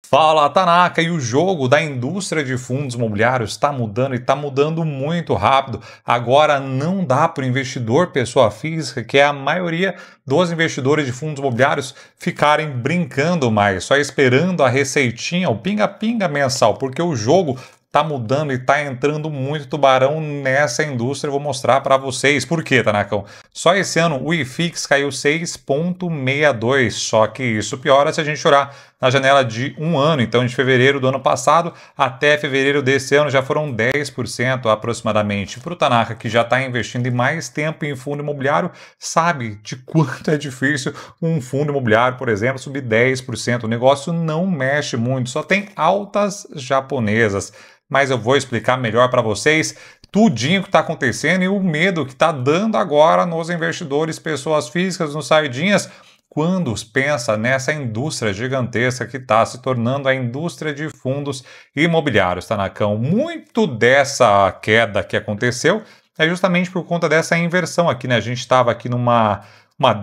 Fala, Tanaka, e o jogo da indústria de fundos imobiliários está mudando e está mudando muito rápido. Agora não dá para o investidor, pessoa física, que é a maioria dos investidores de fundos imobiliários, ficarem brincando mais, só esperando a receitinha, o pinga-pinga mensal, porque o jogo tá mudando e tá entrando muito tubarão nessa indústria. Eu vou mostrar para vocês. Por quê, Tanakão? Só esse ano o IFIX caiu 6,62, só que isso piora se a gente olhar na janela de um ano. Então, de fevereiro do ano passado até fevereiro desse ano já foram 10% aproximadamente. Para o Tanaka, que já está investindo em mais tempo em fundo imobiliário, sabe de quanto é difícil um fundo imobiliário, por exemplo, subir 10%. O negócio não mexe muito, só tem altas japonesas. Mas eu vou explicar melhor para vocês tudinho que está acontecendo e o medo que está dando agora nos investidores, pessoas físicas, nos sardinhas, quando pensa nessa indústria gigantesca que está se tornando a indústria de fundos imobiliários, Tanakão. Muito dessa queda que aconteceu é justamente por conta dessa inversão aqui, né? A gente estava aqui numa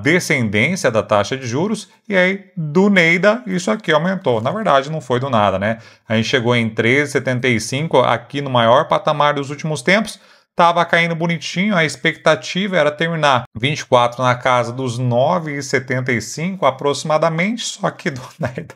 descendência da taxa de juros, e aí, do nada, isso aqui aumentou. Na verdade, não foi do nada, né? A gente chegou em 13,75 aqui no maior patamar dos últimos tempos, estava caindo bonitinho, a expectativa era terminar 24 na casa dos 9,75 aproximadamente, só que do nada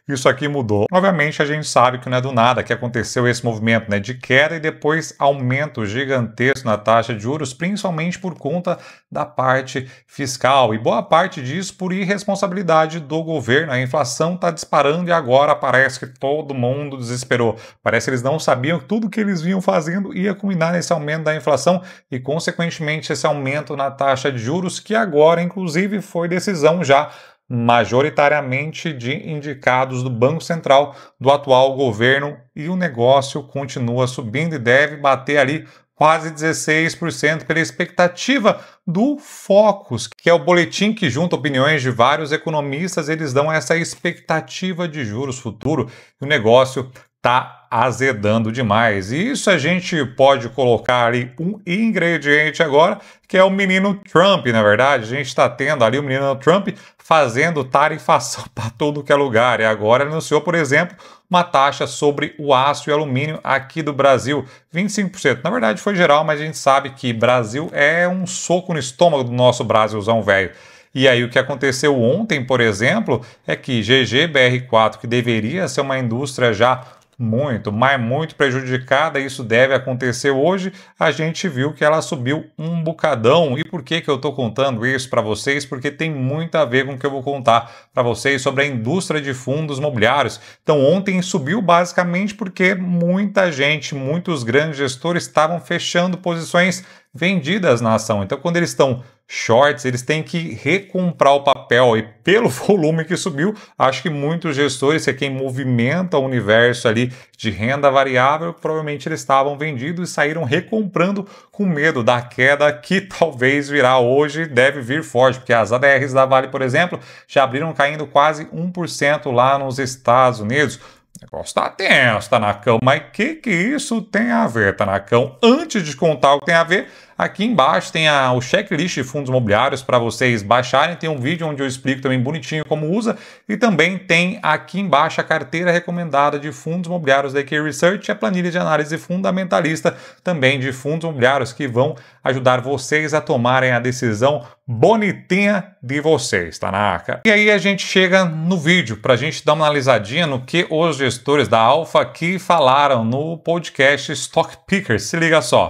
isso aqui mudou. Obviamente a gente sabe que não é do nada que aconteceu esse movimento, né, de queda e depois aumento gigantesco na taxa de juros, principalmente por conta da parte fiscal, e boa parte disso por irresponsabilidade do governo. A inflação está disparando e agora parece que todo mundo desesperou. Parece que eles não sabiam que tudo que eles vinham fazendo ia culminar nesse aumento da inflação e, consequentemente, esse aumento na taxa de juros, que agora, inclusive, foi decisão já majoritariamente de indicados do Banco Central do atual governo, e o negócio continua subindo e deve bater ali quase 16% pela expectativa do Focus, que é o boletim que junta opiniões de vários economistas. Eles dão essa expectativa de juros futuro e o negócio está azedando demais. E isso a gente pode colocar ali um ingrediente agora, que é o menino Trump, na verdade. A gente está tendo ali o menino Trump fazendo tarifação para todo que é lugar. E agora ele anunciou, por exemplo, uma taxa sobre o aço e alumínio aqui do Brasil, 25%. Na verdade foi geral, mas a gente sabe que Brasil é um soco no estômago do nosso Brasilzão velho. E aí o que aconteceu ontem, por exemplo, é que GGBR4, que deveria ser uma indústria já muito prejudicada, isso deve acontecer hoje, a gente viu que ela subiu um bocadão. E por que eu estou contando isso para vocês? Porque tem muito a ver com o que eu vou contar para vocês sobre a indústria de fundos imobiliários. Então ontem subiu basicamente porque muita gente, muitos grandes gestores estavam fechando posições vendidas na ação. Então quando eles estão shorts, eles têm que recomprar o papel, e pelo volume que subiu, acho que muitos gestores, que é quem movimenta o universo ali de renda variável, provavelmente eles estavam vendidos e saíram recomprando com medo da queda que talvez virá hoje. Deve vir forte, porque as ADRs da Vale, por exemplo, já abriram caindo quase 1% lá nos Estados Unidos. O negócio tá tenso, Tanakão, mas o que isso tem a ver, Tanakão? Antes de contar o que tem a ver, aqui embaixo tem o checklist de fundos imobiliários para vocês baixarem. Tem um vídeo onde eu explico também bonitinho como usa, e também tem aqui embaixo a carteira recomendada de fundos imobiliários da EQ Research e a planilha de análise fundamentalista também de fundos imobiliários, que vão ajudar vocês a tomarem a decisão bonitinha de vocês, Tanaka. E aí a gente chega no vídeo para a gente dar uma analisadinha no que os gestores da Alpha aqui falaram no podcast Stock Pickers. Se liga só.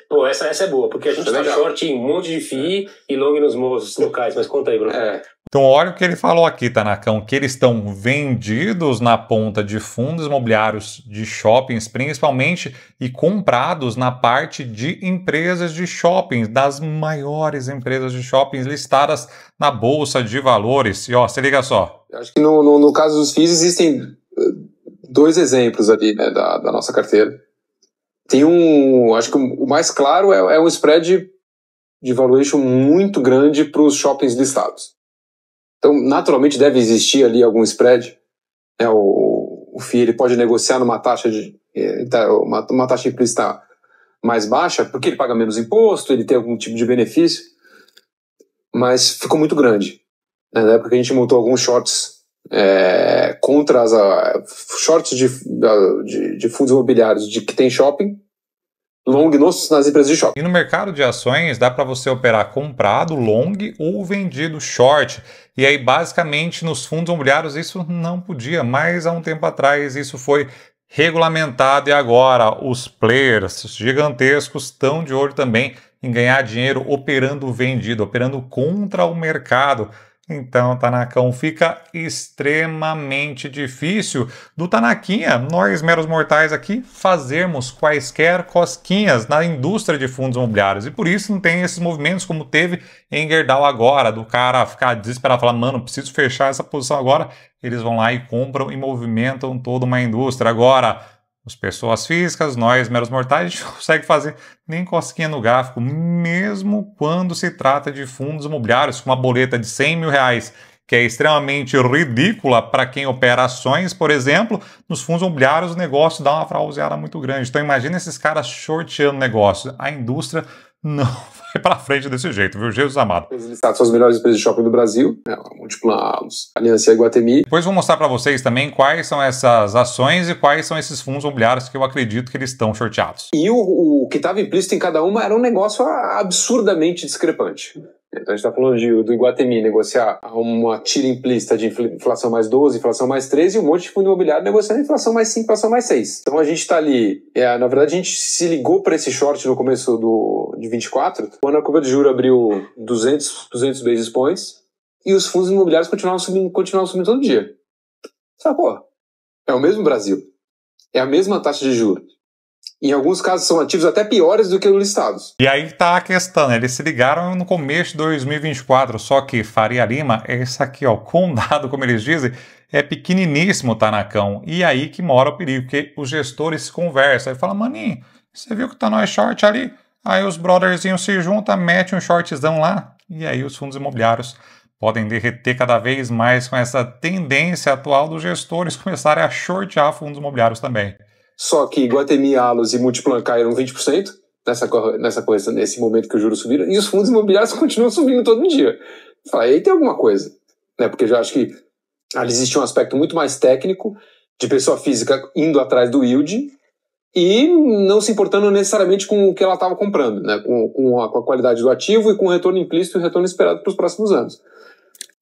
Pô, essa é boa, porque a gente tá short em um monte de FII e long nos morros locais, mas conta aí, Bruno. Então olha o que ele falou aqui, Tanakão, que eles estão vendidos na ponta de fundos imobiliários de shoppings, principalmente, e comprados na parte de empresas de shoppings, das maiores empresas de shoppings listadas na Bolsa de Valores. E ó, se liga só. Acho que no caso dos FIIs existem dois exemplos ali, né, da nossa carteira. Tem acho que o mais claro é um spread de valuation muito grande para os shoppings listados. Então, naturalmente, deve existir ali algum spread. O FII ele pode negociar numa taxa uma taxa implícita mais baixa, porque ele paga menos imposto, ele tem algum tipo de benefício, mas ficou muito grande. Na época que a gente montou alguns shorts contra as shorts de fundos imobiliários que tem shopping, long nas empresas de shopping. E no mercado de ações dá para você operar comprado, long ou vendido short. E aí basicamente nos fundos imobiliários isso não podia, mas há um tempo atrás isso foi regulamentado e agora os players gigantescos estão de olho também em ganhar dinheiro operando vendido, operando contra o mercado. Então, Tanakão, fica extremamente difícil do Tanaquinha, nós meros mortais aqui, fazermos quaisquer cosquinhas na indústria de fundos imobiliários. E por isso não tem esses movimentos como teve em Gerdau agora, do cara ficar desesperado, falar, mano, preciso fechar essa posição agora. Eles vão lá e compram e movimentam toda uma indústria. Agora, as pessoas físicas, nós meros mortais, a gente não consegue fazer nem cosquinha no gráfico, mesmo quando se trata de fundos imobiliários, com uma boleta de 100 mil reais, que é extremamente ridícula para quem opera ações, por exemplo. Nos fundos imobiliários o negócio dá uma fraudeada muito grande. Então imagina esses caras shorteando o negócio. A indústria não vai para frente desse jeito, viu? Jesus amado. Os listados são as melhores empresas de shopping do Brasil, a Múltipla, Aliança e Iguatemi. Depois vou mostrar para vocês também quais são essas ações e quais são esses fundos imobiliários que eu acredito que eles estão shorteados. E o que estava implícito em cada uma era um negócio absurdamente discrepante. Então a gente está falando do Iguatemi negociar uma tira implícita de inflação mais 12, inflação mais 13 e um monte de fundo imobiliário negociando inflação mais 5, inflação mais 6. Então a gente está ali, na verdade a gente se ligou para esse short no começo de 24, quando a curva de juros abriu 200 basis points e os fundos imobiliários continuavam subindo todo dia. Sabe, pô, é o mesmo Brasil, é a mesma taxa de juros. Em alguns casos são ativos até piores do que os listados. E aí tá a questão, né? Eles se ligaram no começo de 2024, só que Faria Lima, esse aqui, ó, condado, como eles dizem, é pequeniníssimo, Tanacão. E aí que mora o perigo, porque os gestores se conversam. Aí fala, maninho, você viu que tá no short ali? Aí os brotherzinhos se juntam, metem um shortzão lá, e aí os fundos imobiliários podem derreter cada vez mais com essa tendência atual dos gestores começarem a shortear fundos imobiliários também. Só que Iguatemi, Allos e Múltiplan caíram 20% nessa coisa, nesse momento que os juros subiram, e os fundos imobiliários continuam subindo todo dia. Aí tem alguma coisa, né? Porque eu já acho que ali existe um aspecto muito mais técnico de pessoa física indo atrás do yield e não se importando necessariamente com o que ela estava comprando, né? Com a qualidade do ativo e com o retorno implícito e o retorno esperado para os próximos anos.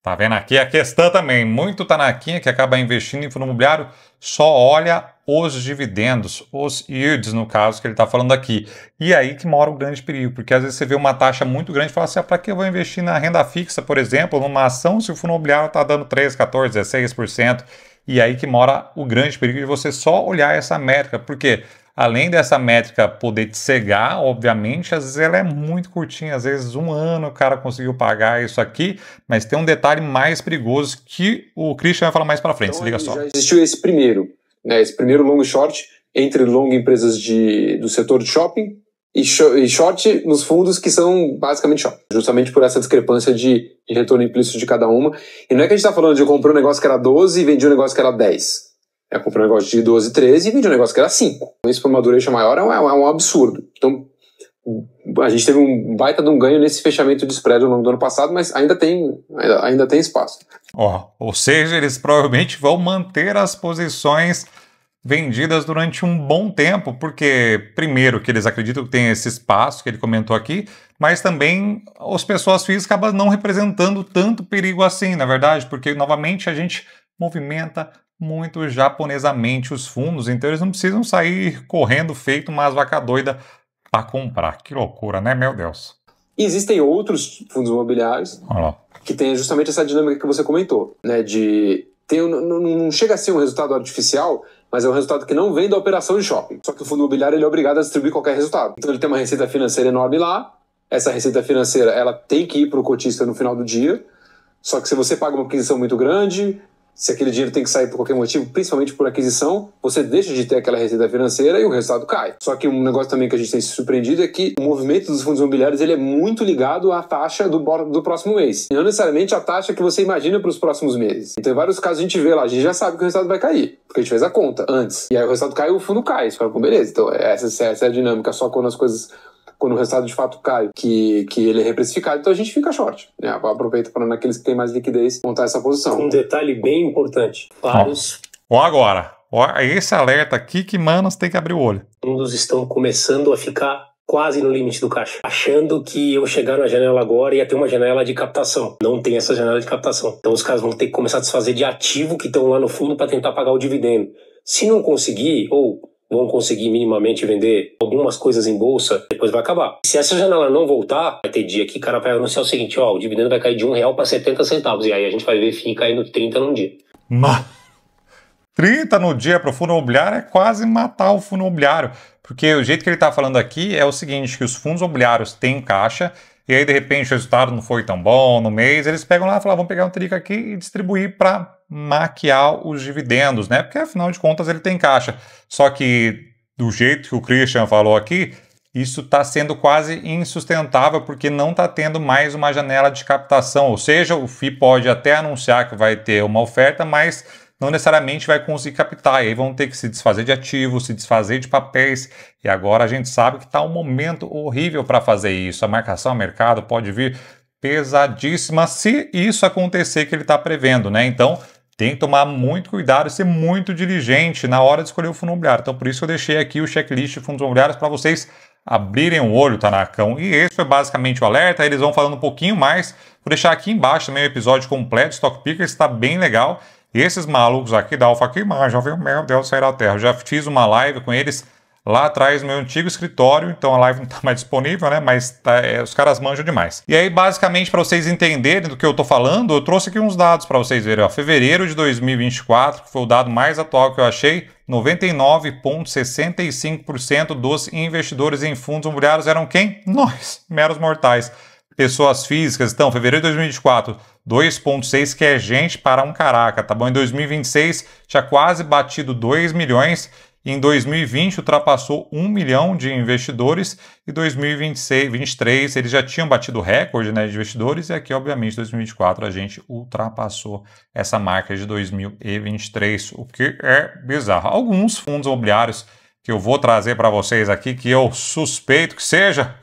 Tá vendo aqui a questão também, muito Tanaquinha que acaba investindo em fundo imobiliário só olha os dividendos, os yields no caso que ele está falando aqui. E aí que mora o grande perigo, porque às vezes você vê uma taxa muito grande e fala assim, para que eu vou investir na renda fixa, por exemplo, numa ação se o fundo imobiliário está dando 13, 14, 16%. E aí que mora o grande perigo de você só olhar essa métrica, porque além dessa métrica poder te cegar, obviamente, às vezes ela é muito curtinha, às vezes um ano o cara conseguiu pagar isso aqui, mas tem um detalhe mais perigoso que o Christian vai falar mais para frente, então, se liga só. Já existiu esse primeiro long short entre long empresas do setor de shopping e short nos fundos que são basicamente shopping, justamente por essa discrepância de retorno implícito de cada uma. E não é que a gente está falando de eu comprei um negócio que era 12 e vendi um negócio que era 10. Eu comprei um negócio de 12, 13 e vendi um negócio que era 5. Isso para uma duration maior é um absurdo. Então, a gente teve um baita de um ganho nesse fechamento de spread ao longo do ano passado, mas ainda tem espaço. Ou seja, eles provavelmente vão manter as posições vendidas durante um bom tempo, porque, primeiro, que eles acreditam que tem esse espaço que ele comentou aqui, mas também as pessoas físicas acabam não representando tanto perigo assim, na verdade, porque, novamente, a gente movimenta muito japonesamente os fundos, então eles não precisam sair correndo feito umas vaca doida para comprar. Que loucura, né? Meu Deus. E existem outros fundos imobiliários que têm justamente essa dinâmica que você comentou, né? Não chega a ser um resultado artificial, mas é um resultado que não vem da operação de shopping. Só que o fundo imobiliário ele é obrigado a distribuir qualquer resultado. Então ele tem uma receita financeira enorme lá, essa receita financeira ela tem que ir para o cotista no final do dia, só que se você paga uma aquisição muito grande, se aquele dinheiro tem que sair por qualquer motivo, principalmente por aquisição, você deixa de ter aquela receita financeira e o resultado cai. Só que um negócio também que a gente tem se surpreendido é que o movimento dos fundos imobiliários ele é muito ligado à taxa do próximo mês. E não necessariamente a taxa que você imagina para os próximos meses. Então, em vários casos, a gente vê lá, a gente já sabe que o resultado vai cair, porque a gente fez a conta antes. E aí o resultado cai e o fundo cai. Você fala, beleza, então essa é a dinâmica, só quando as coisas quando o resultado de fato cai, que ele é reprecificado, então a gente fica short, né? Aproveita para naqueles que têm mais liquidez montar essa posição. Um detalhe bem importante, vários... Ó agora, esse alerta aqui que, mano, você tem que abrir o olho. Fundos estão começando a ficar quase no limite do caixa, achando que eu chegar na janela agora ia ter uma janela de captação. Não tem essa janela de captação. Então os caras vão ter que começar a desfazer de ativo que estão lá no fundo para tentar pagar o dividendo. Se não conseguir, ou vão conseguir minimamente vender algumas coisas em bolsa, depois vai acabar. Se essa janela não voltar, vai ter dia que o cara vai anunciar o seguinte, ó, o dividendo vai cair de R$1 para 70 centavos. E aí a gente vai ver FII caindo 30 num dia. 30 no dia para o fundo imobiliário é quase matar o fundo imobiliário. Porque o jeito que ele está falando aqui é o seguinte, que os fundos imobiliários têm caixa, e aí de repente o resultado não foi tão bom no mês, eles pegam lá e falam, vamos pegar um trico aqui e distribuir para maquiar os dividendos, né? Porque afinal de contas ele tem caixa. Só que do jeito que o Christian falou aqui, isso está sendo quase insustentável porque não está tendo mais uma janela de captação. Ou seja, o FII pode até anunciar que vai ter uma oferta, mas não necessariamente vai conseguir captar, e aí vão ter que se desfazer de ativos, se desfazer de papéis, e agora a gente sabe que está um momento horrível para fazer isso. A marcação a mercado pode vir pesadíssima se isso acontecer que ele está prevendo, né? Então tem que tomar muito cuidado e ser muito diligente na hora de escolher o fundo imobiliário. Então por isso eu deixei aqui o checklist de fundos imobiliários para vocês abrirem o olho, Tanakão. E esse foi basicamente o alerta, eles vão falando um pouquinho mais. Vou deixar aqui embaixo também o episódio completo, Stock Pickers, está bem legal. E esses malucos aqui da Alpha aqui, mas já viu, meu Deus, sair da terra. Eu já fiz uma live com eles lá atrás no meu antigo escritório, então a live não está mais disponível, né? Mas os caras manjam demais. E aí, basicamente, para vocês entenderem do que eu tô falando, eu trouxe aqui uns dados para vocês verem. Ó, fevereiro de 2024, que foi o dado mais atual que eu achei, 99,65% dos investidores em fundos imobiliários eram quem? Nós, meros mortais. Pessoas físicas, então, fevereiro de 2024, 2,6, que é gente para um caraca, tá bom? Em 2026, tinha quase batido 2 milhões, em 2020 ultrapassou 1 milhão de investidores, e 2026, 2023, eles já tinham batido recorde, né, de investidores, e aqui, obviamente, em 2024, a gente ultrapassou essa marca de 2023, o que é bizarro. Alguns fundos imobiliários que eu vou trazer para vocês aqui, que eu suspeito que seja...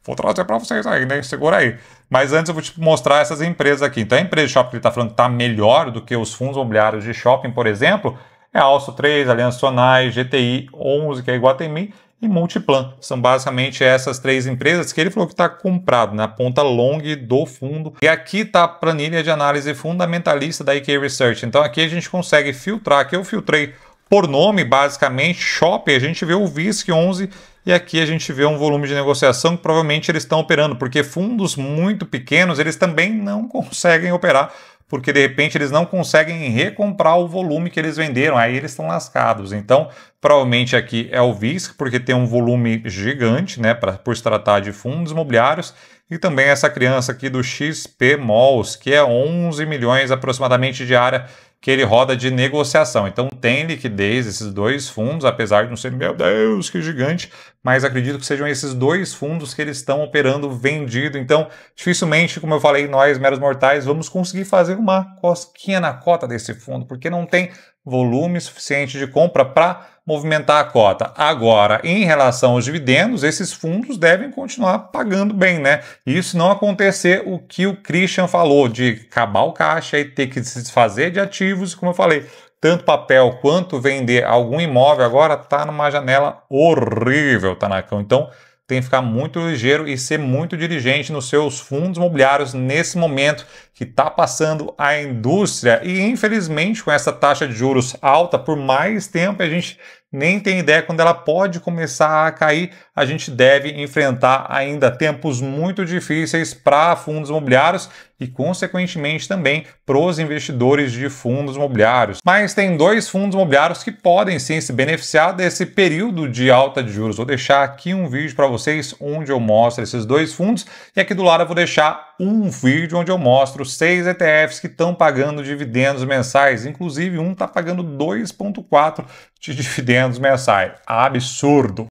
Vou trazer para vocês aí, né? Segura aí. Mas antes eu vou te mostrar essas empresas aqui. Então a empresa de shopping que ele está falando que está melhor do que os fundos imobiliários de shopping, por exemplo, é a Alço 3, Aliança Sonai, GTI 11, que é Iguatemi, e Multiplan. São basicamente essas três empresas que ele falou que está comprado na ponta long do fundo. E aqui está a planilha de análise fundamentalista da IK Research. Então aqui a gente consegue filtrar. Aqui eu filtrei por nome, basicamente, shopping, a gente vê o VISC 11 e aqui a gente vê um volume de negociação que provavelmente eles estão operando, porque fundos muito pequenos eles também não conseguem operar, porque de repente eles não conseguem recomprar o volume que eles venderam, aí eles estão lascados. Então, provavelmente aqui é o VISC, porque tem um volume gigante, né, por se tratar de fundos imobiliários, e também essa criança aqui do XP Malls, que é 11 milhões aproximadamente de área que ele roda de negociação. Então tem liquidez esses dois fundos, apesar de não ser, meu Deus, que gigante, mas acredito que sejam esses dois fundos que eles estão operando vendido. Então, dificilmente, como eu falei, nós, meros mortais, vamos conseguir fazer uma cosquinha na cota desse fundo, porque não tem volume suficiente de compra para movimentar a cota. Agora, em relação aos dividendos, esses fundos devem continuar pagando bem, né? E isso não acontecer o que o Christian falou, de acabar o caixa e ter que se desfazer de ativos, como eu falei, tanto papel quanto vender algum imóvel agora está numa janela horrível, Tanakão. Então, tem que ficar muito ligeiro e ser muito diligente nos seus fundos imobiliários nesse momento que está passando a indústria. E, infelizmente, com essa taxa de juros alta, por mais tempo, a gente nem tem ideia quando ela pode começar a cair. A gente deve enfrentar ainda tempos muito difíceis para fundos imobiliários e, consequentemente, também para os investidores de fundos imobiliários. Mas tem dois fundos imobiliários que podem sim se beneficiar desse período de alta de juros. Vou deixar aqui um vídeo para vocês onde eu mostro esses dois fundos, e aqui do lado eu vou deixar um vídeo onde eu mostro 6 ETFs que estão pagando dividendos mensais. Inclusive um está pagando 2,4 de dividendos mensais. Absurdo!